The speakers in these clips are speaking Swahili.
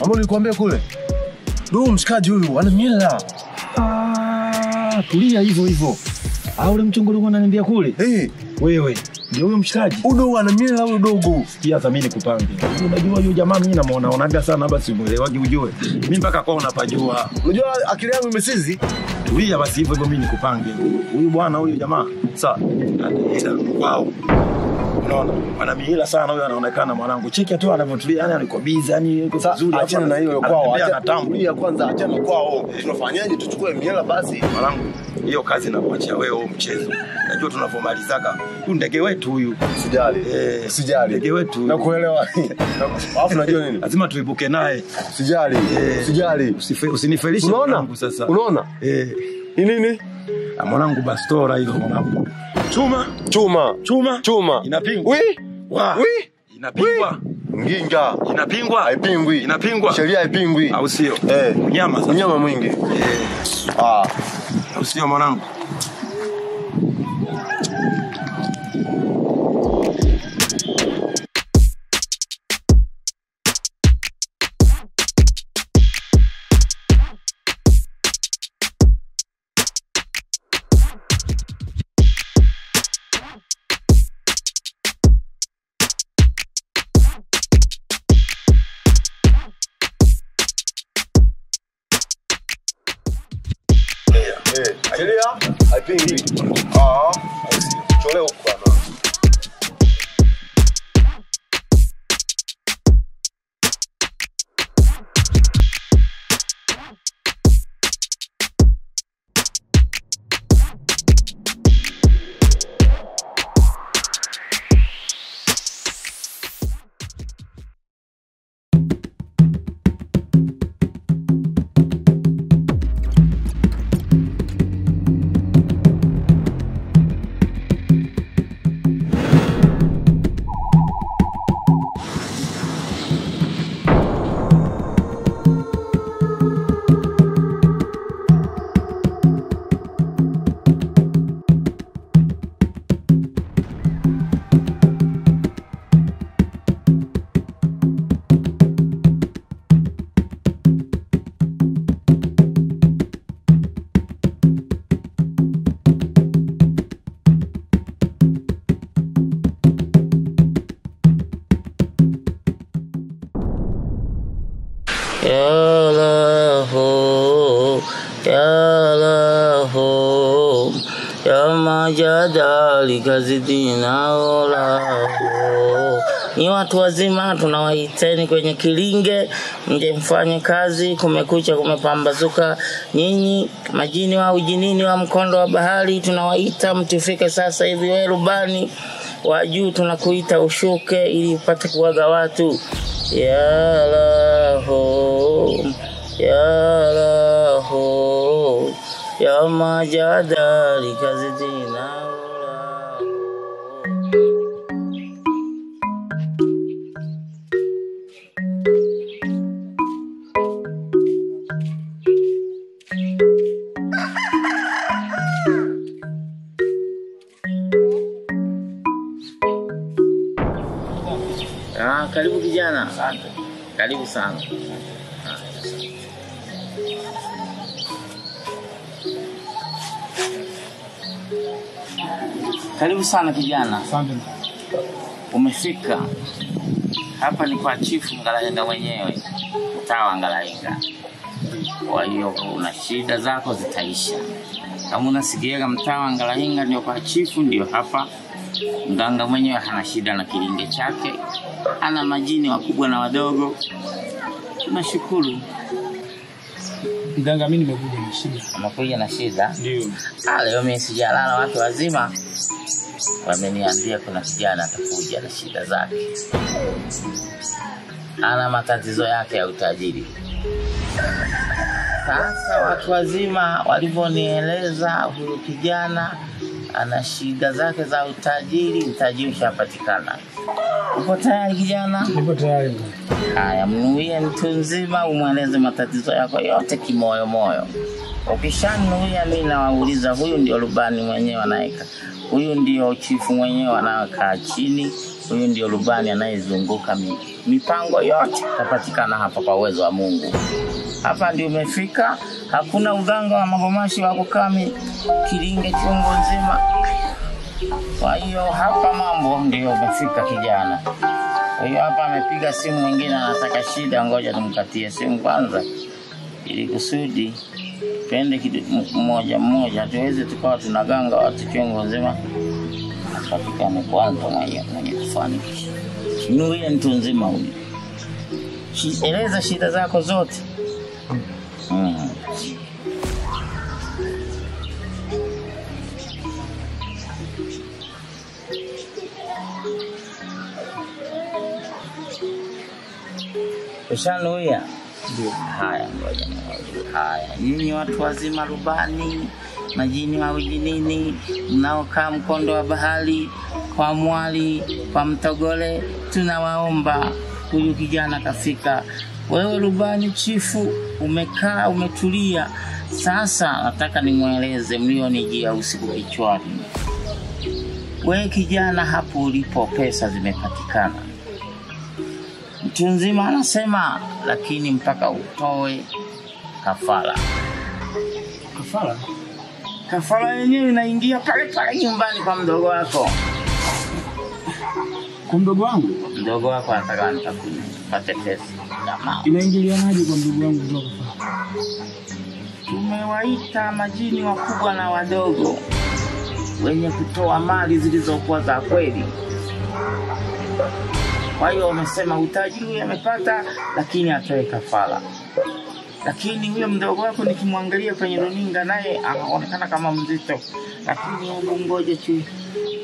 Ambao nilikwambia kule. Ndio mshikaji huyu ana mila. Tulia hivyo. Ule mchongolo unaniambia kule? Wewe ndio huyo mshikaji. Udo ana mila huyo dogo. Sikia mimi nikupange. Unajua huyo jamaa mimi namuonaga sana basi muelewaje ujue. Mimi mpaka kwa unapajua. Unajua akili yangu imesizi. Tulia basi hivyo mimi nikupange. Huyu bwana huyu jamaa. Sawa. Wow. Unaona? Ana mihila sana huyo anaonekana mwanangu. Cheki tu anavyotulia yani alikuwa busy yani yuko vizuri. Achana na hiyo kwao. Acha kwanza achana kwao. Tunafanyaje tuchukue mihela basi? Mwanangu hiyo kazi nakuachia wewe mchezo. Najua tunavomalizaga. Huyu ndege wetu huyu. Sijali. Ndege wetu. Nakuelewa. Alafu unajua nini? Lazima tuibuke naye. Sijali. Usinifelishe mwanangu sasa. Unaona? Ni nini? Mwanangu bastora hilo mwanangu. Chuma. Inapingwa. Inapingwa. Nginga. Inapingwa. Haipingwi. Inapingwa. Sheria haipingwi. Au sio? Mnyama sasa. Mnyama mwingi. Au sio mwanangu? Sheria haipingwi. Choleo bwana. Majadali kazidina olahu. Ni watu wazima tunawaiteni kwenye kilinge mje mfanye kazi. Kumekucha kumepambazuka. Nyinyi majini wa ujinini wa mkondo wa bahari tunawaita mtifike sasa hivi. Wewe rubani wa juu tunakuita ushuke ili upate kuwaga watu. Ya lahu ya majadali kazidina. Karibu kijana. Asante. Karibu sana. Karibu sana kijana. Asante. Umefika. Hapa ni kwa chifu Ngalahenga mwenyewe. Mtawa Ngalahenga. Kwa hiyo una shida zako zitaisha. Kama unasikia Mtawa Ngalahenga ndio kwa chifu ndio hapa. Mganga mwenyewe hana shida na kilinge chake. Ana majini wakubwa na wadogo. Tunashukuru. Mganga mimi nimekuja na shida. Umekuja na shida? Ndio. Leo mimi sijalala, watu wazima wameniambia kuna kijana atakuja na shida zake. Ana matatizo yake ya utajiri. Sasa watu wazima walivyonieleza huyu kijana ana shida zake za utajiri, utajiri ushapatikana. Uko tayari kijana? Nipo tayari. Haya, mnuie mtu nzima umweleze matatizo yako yote kimoyo moyo. Ukishanuia mimi nawauliza, huyu ndio rubani mwenyewe anaeka, huyu ndio chifu mwenyewe anakaa chini, huyu ndio rubani anayezunguka mipango yote tapatikana hapa kwa uwezo wa Mungu. Hapa ndio umefika, hakuna uganga wa magomashi wa kukami Kilinge chungu nzima. Kwa hiyo hapa mambo ndio umefika kijana. Kwa hiyo hapa amepiga simu, mwingine anataka shida, ngoja tumkatie simu kwanza ili kusudi twende mmoja mmoja tuweze tukawa tunaganga watu chungu nzima. Apatikane kwanza mwenye kufanikisha. Nuia mtu nzima huyu. Eleza shida zako zote. Ushanuia? Ndio. Haya, ngoja niwaambie. Haya, nyinyi watu wazima rubani, majini wawili nini, mnaokaa mkondo wa bahari, kwa Mwali, kwa Mtogole, tunawaomba huyu kijana kafika. Wewe rubani chifu, umekaa umetulia. Sasa nataka nimweleze mlionijia usiku kichwani. Wewe kijana, hapo ulipo pesa zimepatikana. Mtu nzima anasema, lakini mpaka utoe kafara. Kafara? Kafara yenyewe inaingia pale nyumbani kwa mdogo wako. Kwa mdogo wangu? Mdogo wako anataka nipate pesa. Inaingilianaje kwa mdogo wangu kutoka kafara? Tumewaita majini wakubwa na wadogo wenye kutoa mali zilizokuwa za kweli. Kwa hiyo wamesema utajiri amepata, lakini atoe kafara. Lakini huyo mdogo wako nikimwangalia kwenye runinga naye anaonekana kama mzito. Lakini hebu ngoje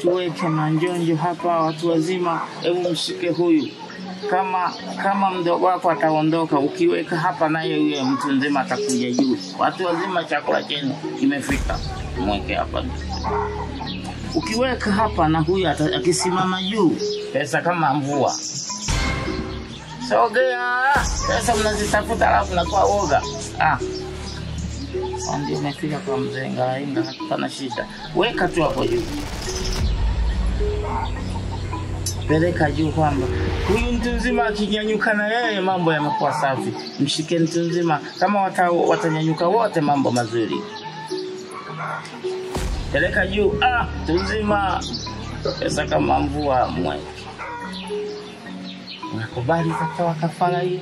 tuweke manjonjo hapa watu wazima, hebu mshike huyu. Kama mdogo wako ataondoka, ukiweka hapa naye yule mtu nzima atakuja juu. Watu wazima chakula chenu kimefika. Mweke hapa. Ukiweka hapa na huyu akisimama juu, pesa kama mvua. Sogea, pesa mnazitafuta alafu nakuwa woga. Ndio umefika kwa mzee Ngalainga, hapana shida. Weka tu hapo juu. Peleka juu kwamba huyu mtu nzima akinyanyuka na yeye mambo yamekuwa safi. Mshike mtu nzima, kama watanyanyuka wote mambo mazuri. Peleka juu, mtu nzima pesa kama mvua mweke. Unakubali kutoa kafara hiyo?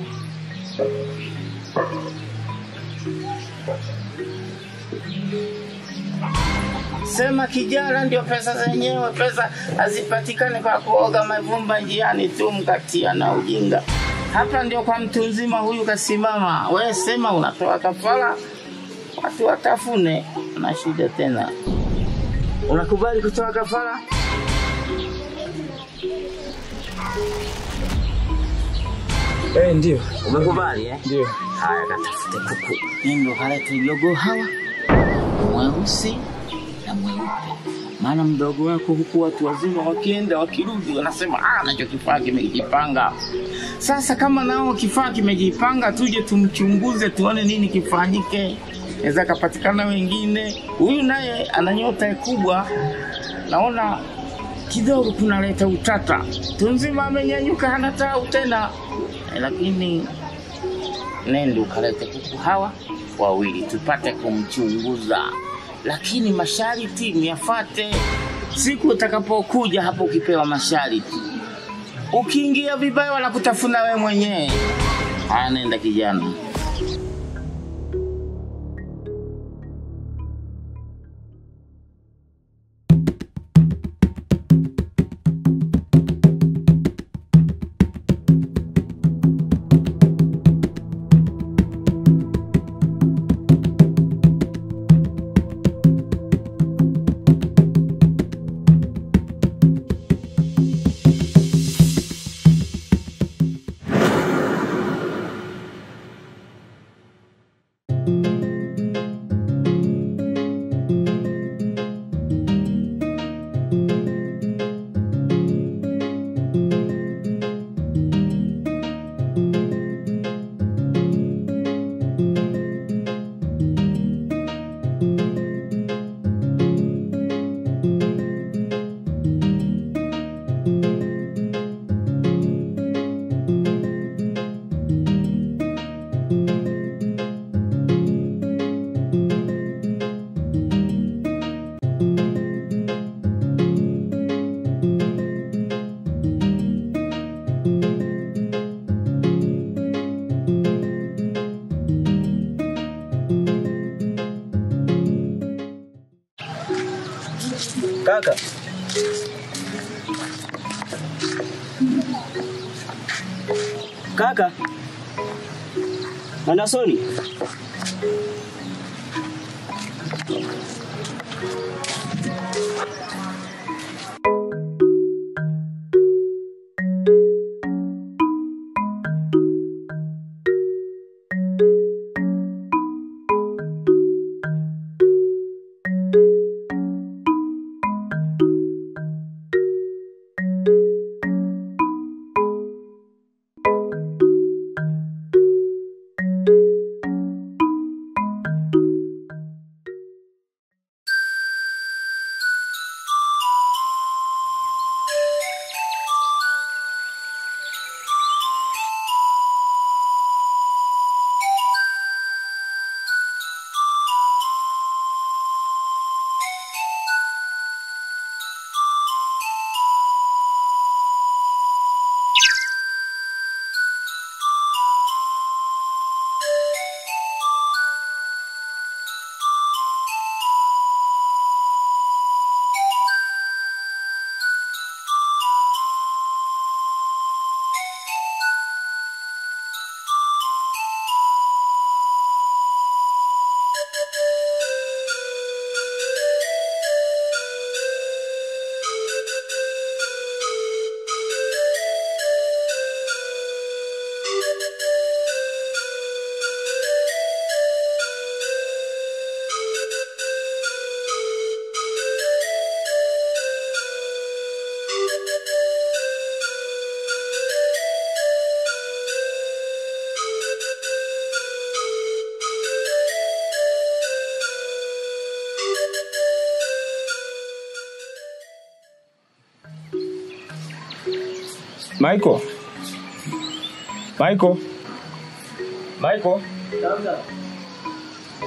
Sema kijana, ndio pesa zenyewe. Pesa hazipatikani kwa kuoga mavumba njiani tu mkatia na ujinga. Hapa ndio kwa mtu nzima huyu kasimama. Wewe sema unatoa kafara, watu watafune, na shida tena. Unakubali kutoa kafara? Ndio. Umekubali Ndio. Haya, katafute kuku. Ndio kalete jogo hawa. Mweusi na mweupe. Maana mdogo wako huku watu wazima wakienda wakirudi wanasema nacho kifaa kimejipanga. Sasa kama nao kifaa kimejipanga, tuje tumchunguze tuone nini kifanyike. Naweza kapatikana wengine. Huyu naye ana nyota kubwa. Naona kidogo kunaleta utata. Tunzima amenyanyuka hana tau tena. Lakini nenda ukalete kuku hawa wawili tupate kumchunguza. Lakini masharti niyafuate. Siku utakapokuja hapo ukipewa masharti, ukiingia vibaya wanakutafuna wewe mwenyewe. Nenda kijana. Kaka. Kaka. Manasoni. Michael.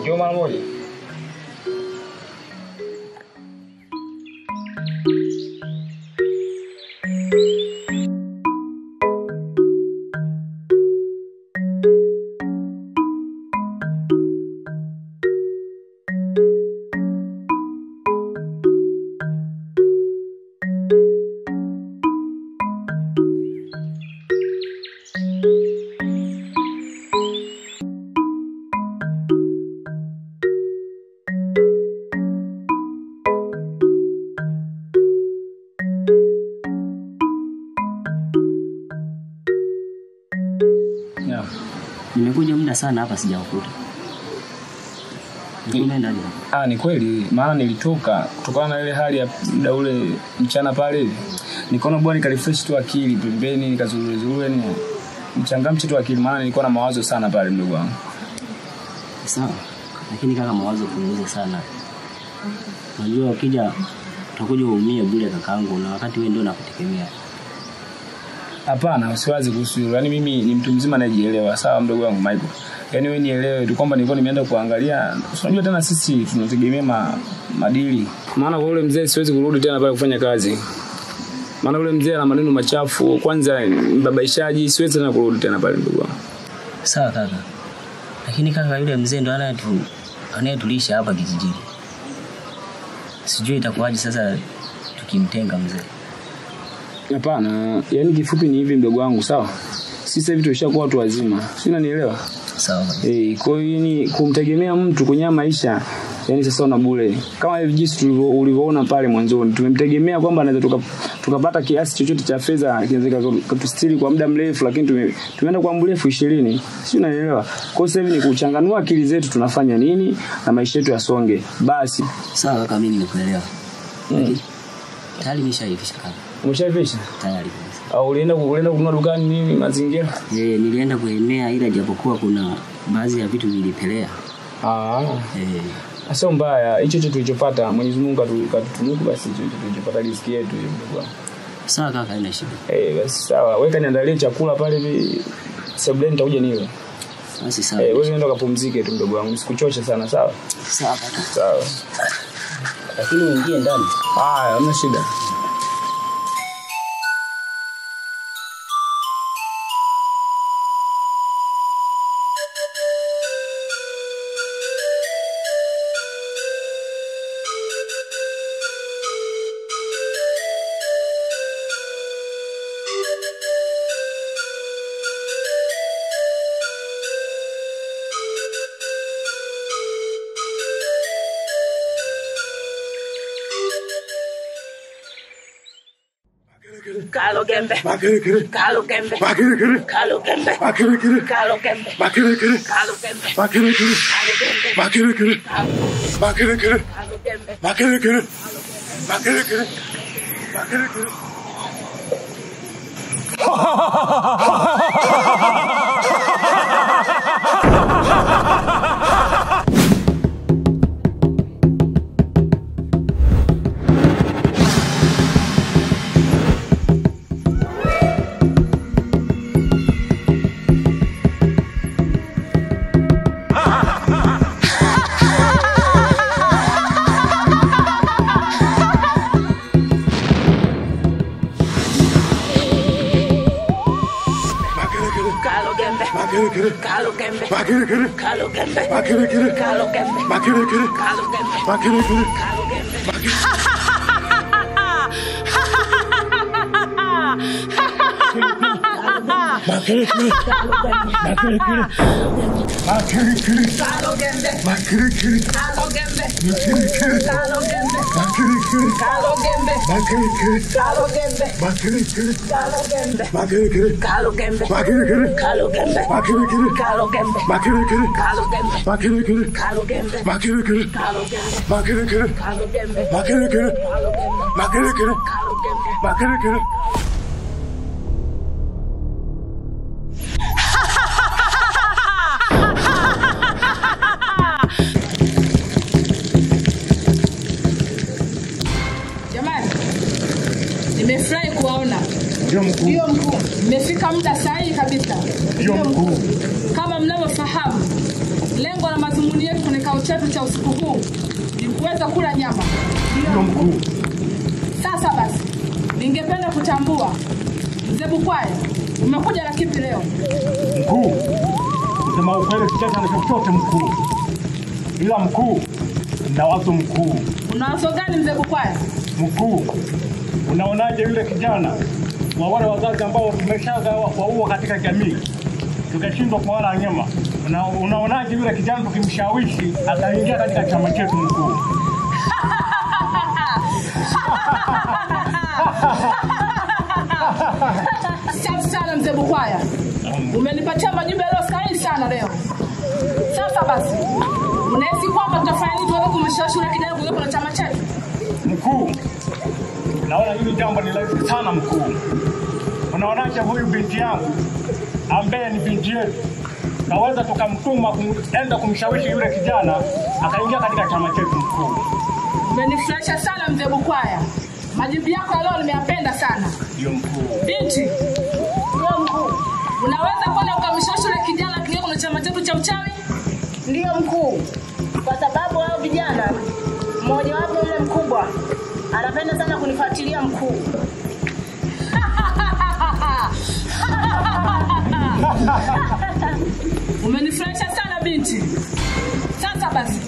Njoo mara moja. Nimekuja muda sana hapa sijakukuta. Unaenda nini? Ni kweli maana nilitoka kutokana na ile hali ya muda ule mchana pale hivi. Nikaona bwana nikarefresh tu akili pembeni nikazurure ni mchangamche tu akili maana nilikuwa na mawazo sana pale mdogo wangu. Sawa. Lakini kaka mawazo punguza sana. Unajua ukija utakuja uumie bure kakaangu na wakati wewe ndio nakutegemea. Hapana, usiwazi kuhusu hilo. Yaani mimi ni mtu mzima najielewa. Sawa mdogo wangu Michael. Yaani wewe nielewe tu kwamba nilikuwa nimeenda kuangalia. Unajua tena sisi tunategemea madili. Maana kwa yule mzee siwezi kurudi tena pale kufanya kazi. Maana yule mzee ana maneno machafu. Kwanza mbabaishaji, siwezi tena kurudi tena pale ndugu wangu. Sawa kaka. Lakini kaka yule mzee ndo anayetulisha hapa kijijini. Sijui itakuwaje sasa tukimtenga mzee. Hapana, yani kifupi ni hivi mdogo wangu, sawa? Sisi hivi tushakuwa watu wazima. Si unanielewa? Sawa. Kwa hiyo ni kumtegemea mtu kwenye maisha, yani sasa una bure. Kama hivi jinsi ulivyoona pale mwanzoni, tumemtegemea kwamba anaweza tukapata kiasi chochote cha fedha kinaweza kutustiri kwa muda mrefu, lakini tumeenda kwa mrefu 20. Si unanielewa? Kwa hiyo sasa hivi ni kuchanganua akili zetu tunafanya nini na maisha yetu yasonge. Basi. Sawa kama mimi nimekuelewa. Tayari nimeshaivisha kaka. Umeshaivisha? Tayari. Au ulienda kununua dukani nini mazingira? Nilienda kuenea ila japokuwa kuna baadhi ya vitu vilipelea. Sio mbaya, hicho tulichopata Mwenyezi Mungu katutunuku basi hicho tulichopata riziki yetu hiyo mdogo. Sawa kaka, haina shida. Basi sawa, weka niandalie chakula pale hivi. Sebuleni nitakuja nile. Basi sawa. Wewe nenda kapumzike tu mdogo wangu, sikuchoshe sana, sawa? Sawa kaka. Sawa. Lakini uingie ndani. Hamna shida. Kalo Gembe. Makere. Kalo Gembe. Makere. Kalo Gembe. Makere. Kalo Gembe. Makere. Kalo Gembe. Makere. Makere. Makere. Kalo Gembe. Makere. Makere. Makere. Kalo Gembe. Makere. Kalo Gembe. Makere. Kalo Gembe. Makere. Kalo Gembe. Makere. Kalo Gembe. Makere. Kalo Gembe. Nimefurahi kuwaona. Ndio mkuu. Ndio mkuu. Mmefika muda sahihi kabisa. Ndio mkuu. Kama mnavyofahamu, lengo la madhumuni yetu kwenye kikao chetu cha usiku huu ni kuweza kula nyama. Ndio mkuu. Sasa basi, ningependa kutambua Mzee Bukwaya, umekuja na kipi leo? Mkuu. Sema ukweli sijaja na chochote mkuu. Ila mkuu, na wazo mkuu. Una wazo gani Mzee Bukwaya? Mkuu, unaonaje yule kijana wa wale wazazi ambao tumeshagawa kwa uo katika jamii tukashindwa kwa wala nyama? Unaonaje yule kijana tukimshawishi akaingia katika chama chetu mkuu? Safi sana Mzee Bukwaya. Umenipatia majibu leo sahihi sana leo. Sasa basi, unahisi kwamba tutafanya nini tuweze kumshawishi yule kijana kuingia kwenye chama chetu? Mkuu, naona hili jambo ni rahisi sana mkuu. Unaonaje huyu binti yangu ambaye ni binti yetu kaweza tukamtuma kuenda kumshawishi yule kijana akaingia katika chama chetu mkuu? Umenifurahisha sana Mzee Bukwaya. Majibu yako leo nimeyapenda sana. Ndio mkuu. Binti, ndio mkuu. Unaweza kwenda ukamshawishi yule kijana kuingia kwenye chama chetu cha uchawi? Ndio mkuu. Kwa sababu hao vijana mmoja wapo yule mkubwa anapenda sana kunifuatilia mkuu. Umenifurahisha sana binti. Sasa basi,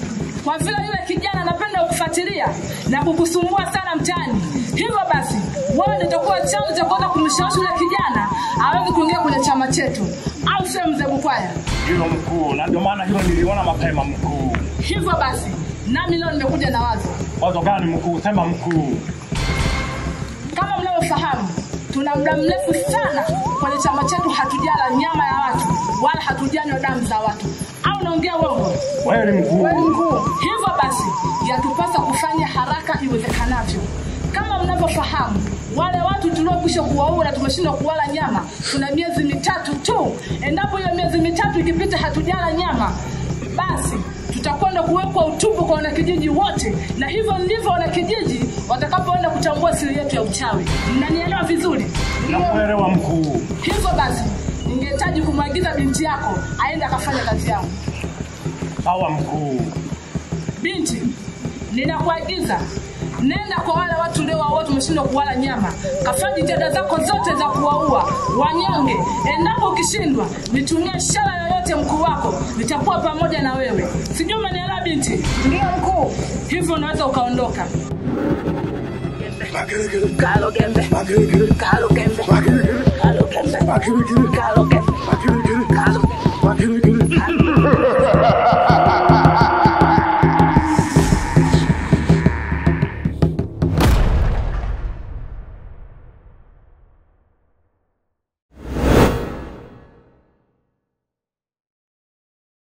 kwa vile yule kijana anapenda kukufuatilia na kukusumbua sana mtaani, hivyo basi wewe nitakuwa chanzo cha kwenda kumshawishi yule kijana aweze kuingia kwenye chama chetu. Au sio Mzee Bukwaya? Ndio mkuu, na ndio maana hilo niliona mapema mkuu. Hivyo basi, nami leo nimekuja na wazo. Wazo gani mkuu? Sema mkuu. Kama mnavyofahamu, tuna muda mrefu sana kwenye chama chetu hatujala nyama ya watu wala hatujanywa damu za watu. Au naongea uongo? Wewe mkuu. Kweli mkuu. Hivyo basi, yatupasa kufanya haraka iwezekanavyo. Kama mnavyofahamu, wale watu tuliokwisha kuwaua na tumeshindwa kuwala nyama, tuna miezi mitatu tu. Endapo hiyo miezi mitatu ikipita hatujala nyama, basi tutakwenda kuwekwa utupu kwa wanakijiji wote, na hivyo ndivyo wanakijiji watakapoenda kutambua siri yetu ya uchawi. Mnanielewa vizuri? Nakuelewa mkuu. Hivyo basi, ningehitaji kumwagiza binti yako aende akafanya kazi yangu. Sawa mkuu. Binti, ninakuagiza nenda kwa wale watu leo wote tumeshindwa kuwala nyama, kafanya jitihada zako zote za kuwaua wanyonge. Endapo ukishindwa, nitumie ishara yoyote mkuu wako, nitakuwa pamoja na wewe. Sijui umenielewa binti? Ndio mkuu. Hivyo unaweza ukaondoka. Kalo Gembe. Kalo Gembe. Kalo Gembe. Kalo Gembe. Kalo Gembe.